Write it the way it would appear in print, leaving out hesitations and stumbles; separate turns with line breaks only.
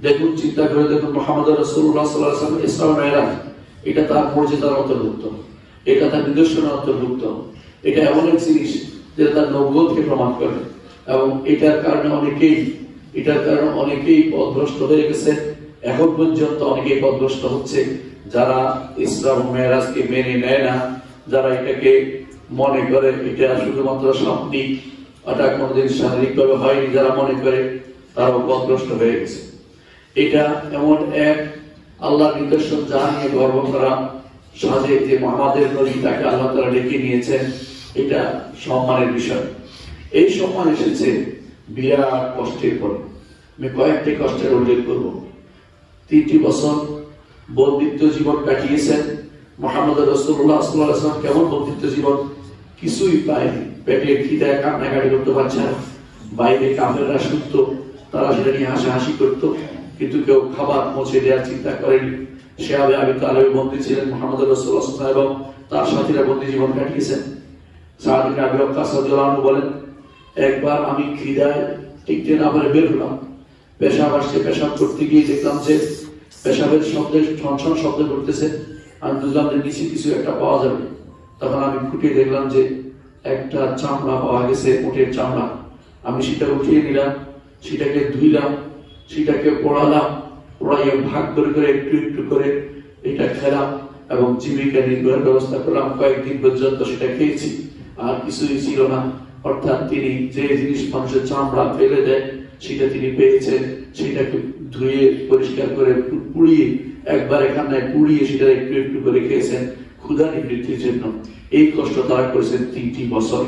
দেখুন, চিন্তা করে দেখুন, মুহাম্মদ রাসূলুল্লাহ সাল্লাল্লাহু আলাইহি ওয়াসাল্লাম ইসরা মিরাজ, এটা তার মর্যাদার অন্তর্ভুক্ত, এটা তার নিদর্শনের অন্তর্ভুক্ত, এটা এমন এক জিনিস যেটা তার নবুয়তকে প্রমাণ করে। এবং এটার কারণে অনেকেই পথভ্রষ্ট হয়ে গেছে। এখন পর্যন্ত অনেকেই পথভ্রষ্ট হচ্ছে, যারা ইসরা মিরাজকে মেনে নেয় না, যারা এটাকে মনে করে এটা শুধুমাত্র শাব্দিক, এটা কোনোদিন শারীরিকভাবে হয়নি, যারা মনে করে তারাও পথভ্রষ্ট হয়ে গেছে। এটা এমন এক আল্লাহর নিদর্শন, যা নিয়ে গর্ব করা সাজে যে আমাদের নবী, তাকে আল্লাহ তাআলা ডেকে নিয়েছেন, এটা সম্মানের বিষয়। এই সম্মান এসেছে বিরাট কষ্টের পরে। আমি কয়েকটি কষ্টের উল্লেখ করব। 3টি বছর বন্দিত্ব জীবন কাটিয়েছেন মুহাম্মদ রাসূলুল্লাহ সাল্লাল্লাহু আলাইহি ওয়াসাল্লাম। কেমন বন্দিত্ব জীবন? কিছুই পায়নি, পেটে খিদায় কান্নাকাটি করতে পারছে না। বাইরে কাফেররা শুনত, তারা সেটা নিয়ে হাসাহাসি করত, কিন্তু কেউ খাবার পৌঁছে দেওয়ার চিন্তা করেনি। সে আবু তালেব বন্দী ছিলেন, মুহাম্মদ রাসূলুল্লাহ সাল্লাল্লাহু আলাইহি ওয়াসাল্লাম এবং তার সাথীরা বন্দী জীবন কাটিয়েছেন। সাদ ইবনে আবি ওয়াক্কাস রাদিয়াল্লাহু আনহু বলেন, একবার আমি খিদায় টিকতে না পারে বের হলাম, পেশাব আসছে, পেশাব করতে গিয়ে দেখলাম যে পেশাবের শব্দে ঠনঠন শব্দ করতেছে। আমি বুঝলাম যে নিচে কিছু একটা পাওয়া যাবে। তখন আমি খুঁটিয়ে দেখলাম যে একটা চামড়া পাওয়া গেছে, উটের চামড়া। আমি সেটা উঠিয়ে নিলাম, সেটাকে ধুইলাম, সেটাকে পোড়ালাম, পোড়াইয়ে ভাগ করে করে একটু একটু করে এটা খেলাম এবং জীবিকা নির্বাহের ব্যবস্থা করলাম। কয়েকদিন পর্যন্ত সেটা খেয়েছি, আর কিছুই ছিল না। অর্থাৎ তিনি যে জিনিস মানুষের চামড়া ফেলে দেয় সেটা তিনি পেয়েছেন, সেটাকে ধুয়ে পরিষ্কার করে পুড়িয়ে, একবার এখানে পুড়িয়ে সেটা একটু একটু করে খেয়েছেন ক্ষুধা নিবৃত্তির জন্য। এই কষ্ট তারা করেছেন 3টি বছর।